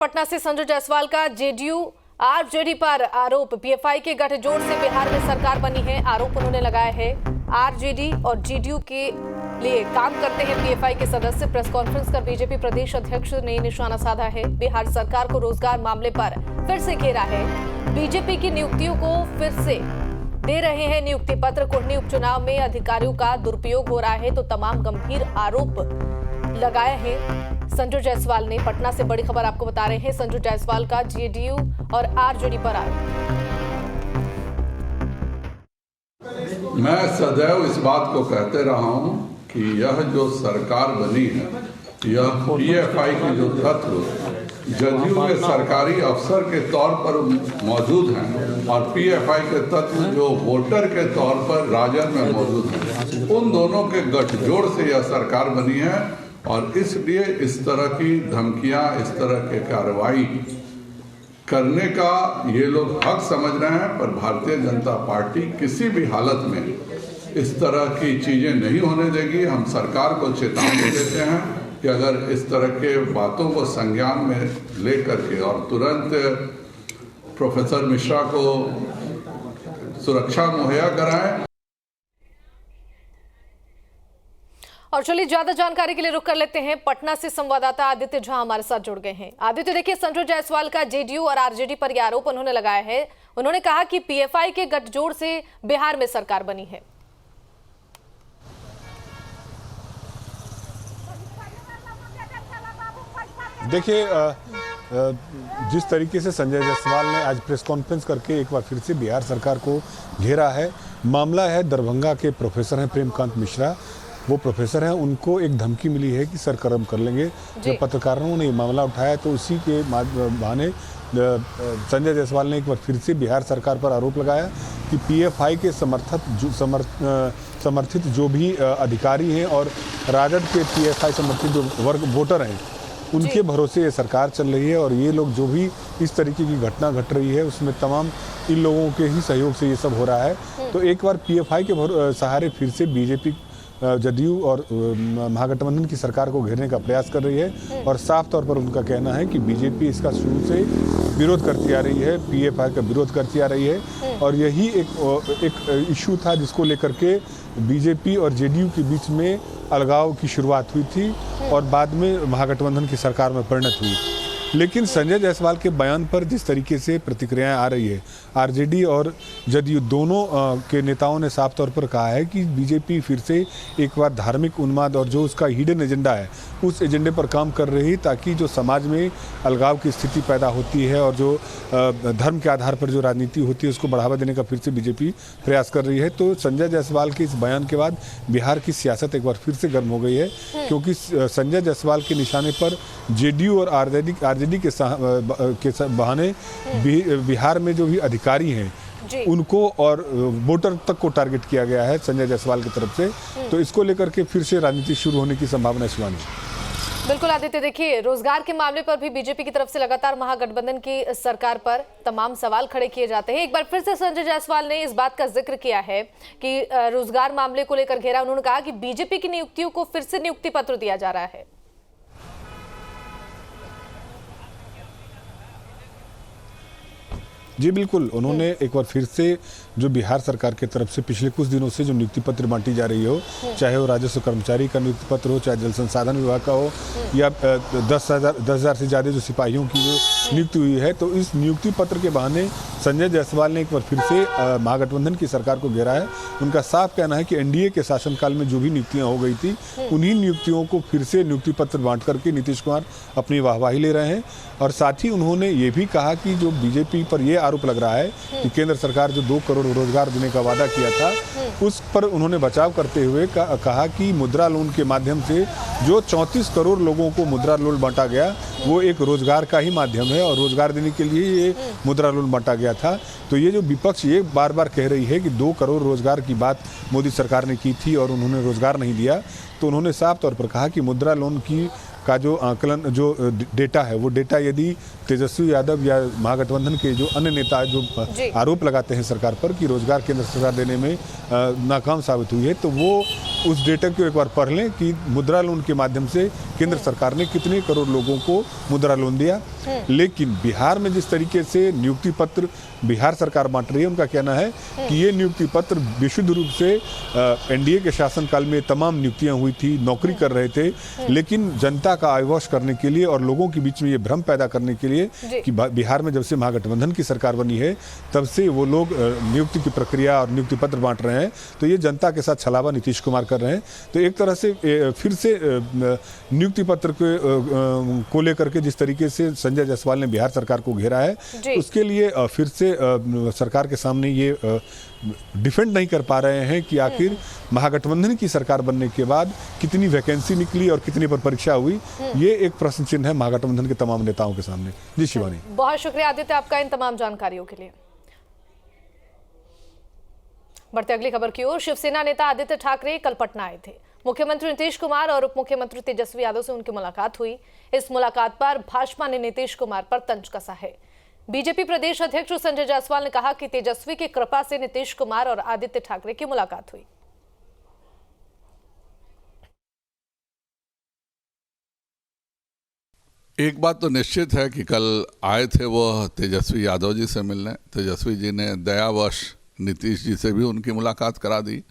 पटना से संजय जायसवाल का JDU RJD पर आरोप। पीएफआई के गठजोड़ से बिहार में सरकार बनी है। आरोप उन्होंने लगाया है। आरजेडी और जेडीयू के लिए काम करते हैं पीएफआई के सदस्य। प्रेस कॉन्फ्रेंस कर बीजेपी प्रदेश अध्यक्ष ने निशाना साधा है। बिहार सरकार को रोजगार मामले पर फिर से घेरा है। बीजेपी की नियुक्तियों को फिर से दे रहे हैं नियुक्ति पत्र। कुर्नी उपचुनाव में अधिकारियों का दुरुपयोग हो रहा है तो तमाम गंभीर आरोप लगाए हैं संजय जायसवाल ने। पटना से बड़ी खबर आपको बता रहे हैं। संजय जायसवाल का जेडीयू और आरजेडी पर आरोप। मैं सदैव इस बात को कहते रहा हूं कि यह जो सरकार बनी है, यह पीएफआई के जो तत्व जदयू में सरकारी अफसर के तौर पर मौजूद हैं और पीएफआई के तत्व जो वोटर के तौर पर राजद में मौजूद हैं, उन दोनों के गठजोड़ से यह सरकार बनी है। और इसलिए इस तरह की धमकियां, इस तरह के कार्रवाई करने का ये लोग हक समझ रहे हैं। पर भारतीय जनता पार्टी किसी भी हालत में इस तरह की चीजें नहीं होने देगी। हम सरकार को चेतावनी देते हैं कि अगर इस तरह के बातों को संज्ञान में लेकर के और तुरंत प्रोफेसर मिश्रा को सुरक्षा मुहैया कराएं। और चलिए ज्यादा जानकारी के लिए रुक कर लेते हैं। पटना से संवाददाता आदित्य झा हमारे साथ जुड़ गए हैं। आदित्य, देखिए, संजय जायसवाल का जेडीयू और आरजेडी पर यह आरोप उन्होंने लगाया है। उन्होंने कहा कि पीएफआई के गठजोड़ से बिहार में सरकार बनी है। देखिए, जिस तरीके से संजय जायसवाल ने आज प्रेस कॉन्फ्रेंस करके एक बार फिर से बिहार सरकार को घेरा है। मामला है दरभंगा के प्रोफेसर हैं प्रेमकांत मिश्रा। वो प्रोफेसर हैं, उनको एक धमकी मिली है कि सर कर्म कर लेंगे। जब पत्रकारों ने ये मामला उठाया तो उसी के बहाने संजय जायसवाल ने एक बार फिर से बिहार सरकार पर आरोप लगाया कि पीएफआई के समर्थित जो भी अधिकारी हैं और राजद के पीएफआई समर्थित जो वर्ग वोटर हैं, उनके भरोसे ये सरकार चल रही है। और ये लोग जो भी इस तरीके की घटना घट रही है उसमें तमाम इन लोगों के ही सहयोग से ये सब हो रहा है। तो एक बार पीएफआई के सहारे फिर से बीजेपी, जदयू और महागठबंधन की सरकार को घेरने का प्रयास कर रही है। और साफ तौर पर उनका कहना है कि बीजेपी इसका शुरू से विरोध करती आ रही है, पीएफआई का विरोध करती आ रही है। और यही एक इशू था जिसको लेकर के बीजेपी और जेडीयू के बीच में अलगाव की शुरुआत हुई थी और बाद में महागठबंधन की सरकार में परिणत हुई। लेकिन संजय जायसवाल के बयान पर जिस तरीके से प्रतिक्रियाएं आ रही है, आरजेडी और जदयू दोनों के नेताओं ने साफ तौर पर कहा है कि बीजेपी फिर से एक बार धार्मिक उन्माद और जो उसका हिडन एजेंडा है उस एजेंडे पर काम कर रही, ताकि जो समाज में अलगाव की स्थिति पैदा होती है और जो धर्म के आधार पर जो राजनीति होती है उसको बढ़ावा देने का फिर से बीजेपी प्रयास कर रही है। तो संजय जायसवाल के इस बयान के बाद बिहार की सियासत एक बार फिर से गर्म हो गई है, क्योंकि संजय जायसवाल के निशाने पर जेडीयू और आरजेडी के बहाने बिहार में जो भी अधिकारी हैं उनको और वोटर तक को टारगेट किया गया है संजय जायसवाल की तरफ से। तो इसको लेकर के फिर से राजनीति शुरू होने की संभावना शिवानी। बिल्कुल आदित्य, देखिए, रोजगार के मामले पर भी बीजेपी की तरफ से लगातार महागठबंधन की सरकार पर तमाम सवाल खड़े किए जाते हैं। एक बार फिर से संजय जायसवाल ने इस बात का जिक्र किया है कि रोजगार मामले को लेकर घेरा। उन्होंने कहा कि बीजेपी की नियुक्तियों को फिर से नियुक्ति पत्र दिया जा रहा है। जी बिल्कुल, उन्होंने एक बार फिर से जो बिहार सरकार की तरफ से पिछले कुछ दिनों से जो नियुक्ति पत्र बांटी जा रही हो, चाहे वो राजस्व कर्मचारी का नियुक्ति पत्र हो, चाहे जल संसाधन विभाग का हो, या 10,000 से ज़्यादा जो सिपाहियों की जो नियुक्ति हुई है, तो इस नियुक्ति पत्र के बहाने संजय जायसवाल ने एक बार फिर से महागठबंधन की सरकार को घेरा है। उनका साफ कहना है कि एनडीए के शासनकाल में जो भी नियुक्तियाँ हो गई थी उन्हीं नियुक्तियों को फिर से नियुक्ति पत्र बांट करके नीतीश कुमार अपनी वाहवाही ले रहे हैं। और साथ ही उन्होंने ये भी कहा कि जो बीजेपी पर ये आरोप लग रहा है कि केंद्र सरकार जो 2 करोड़ रोजगार देने का वादा किया था, उस पर उन्होंने बचाव करते हुए कहा कि मुद्रा लोन के माध्यम से जो 34 करोड़ लोगों को मुद्रा लोन बांटा गया वो एक रोजगार का ही माध्यम है और रोजगार देने के लिए ये मुद्रा लोन बांटा गया था। तो ये जो विपक्ष ये बार बार कह रही है कि 2 करोड़ रोजगार की बात मोदी सरकार ने की थी और उन्होंने रोजगार नहीं दिया, तो उन्होंने साफ तौर पर कहा कि मुद्रा लोन की का जो आकलन, जो डेटा है, वो डेटा यदि तेजस्वी यादव या महागठबंधन के जो अन्य नेता जो आरोप लगाते हैं सरकार पर कि रोजगार केंद्र सरकार देने में नाकाम साबित हुई है, तो वो उस डेटा को एक बार पढ़ लें कि मुद्रा लोन के माध्यम से केंद्र सरकार ने कितने करोड़ लोगों को मुद्रा लोन दिया। लेकिन बिहार में जिस तरीके से नियुक्ति पत्र बिहार सरकार बांट रही है, उनका कहना है कि ये नियुक्ति पत्र विशुद्ध रूप से एनडीए के शासनकाल में तमाम नियुक्तियां हुई थी, नौकरी कर रहे थे, लेकिन जनता का आयवश करने के लिए और लोगों के बीच में ये भ्रम पैदा करने के लिए कि बिहार में जब से महागठबंधन की सरकार बनी है तब से वो लोग नियुक्ति की प्रक्रिया और नियुक्ति पत्र बांट रहे हैं। तो ये जनता के साथ छलावा नीतीश कुमार कर रहे हैं। तो एक तरह से फिर से नियुक्ति पत्र को लेकर के जिस तरीके से संजय जायसवाल ने बिहार सरकार को घेरा है, उसके लिए फिर से सरकार के सामने ये डिफेंड नहीं कर पा रहे हैं कि आखिर महागठबंधन की सरकार बनने के बाद कितनी वैकेंसी निकली और कितनी पर परीक्षा हुई। ये एक प्रश्न चिन्ह है महागठबंधन के तमाम नेताओं के सामने। जी शिवानी, बहुत शुक्रिया आदित्य आपका इन तमाम जानकारियों के लिए। बढ़ते अगली खबर की ओर। शिवसेना नेता आदित्य ठाकरे कल पटना आए थे। मुख्यमंत्री नीतीश कुमार और उप मुख्यमंत्री तेजस्वी यादव से उनकी मुलाकात हुई। इस मुलाकात पर भाजपा ने नीतीश कुमार पर तंज कसा है। बीजेपी प्रदेश अध्यक्ष संजय जायसवाल ने कहा कि तेजस्वी की कृपा से नीतीश कुमार और आदित्य ठाकरे की मुलाकात हुई। एक बात तो निश्चित है कि कल आए थे वो तेजस्वी यादव जी से मिलने। तेजस्वी जी ने दयावश नीतीश जी से भी उनकी मुलाकात करा दी।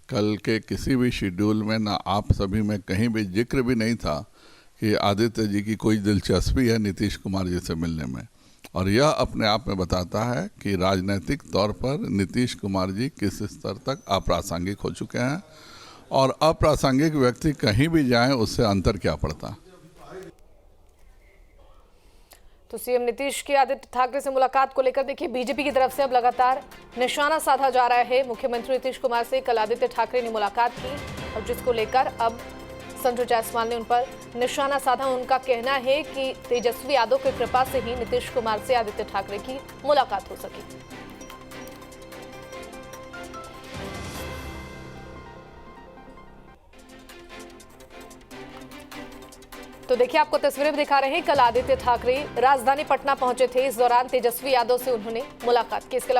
कल के किसी भी शेड्यूल में ना आप सभी में कहीं भी जिक्र भी नहीं था कि आदित्य जी की कोई दिलचस्पी है नीतीश कुमार जी से मिलने में। और यह अपने आप में बताता है कि राजनीतिक तौर पर नीतीश कुमार जी किस स्तर तक अप्रासंगिक हो चुके हैं, और अप्रासंगिक व्यक्ति कहीं भी जाए उससे अंतर क्या पड़ता। तो सीएम नीतीश की आदित्य ठाकरे से मुलाकात को लेकर देखिए बीजेपी की तरफ से अब लगातार निशाना साधा जा रहा है। मुख्यमंत्री नीतीश कुमार से कल आदित्य ठाकरे ने मुलाकात की और जिसको लेकर अब संजय जायसवाल ने उन पर निशाना साधा। उनका कहना है कि तेजस्वी यादव की कृपा से ही नीतीश कुमार से आदित्य ठाकरे की मुलाकात हो सकी। तो देखिए आपको तस्वीरें भी दिखा रहे हैं। कल आदित्य ठाकरे राजधानी पटना पहुंचे थे। इस दौरान तेजस्वी यादव से उन्होंने मुलाकात की। इसके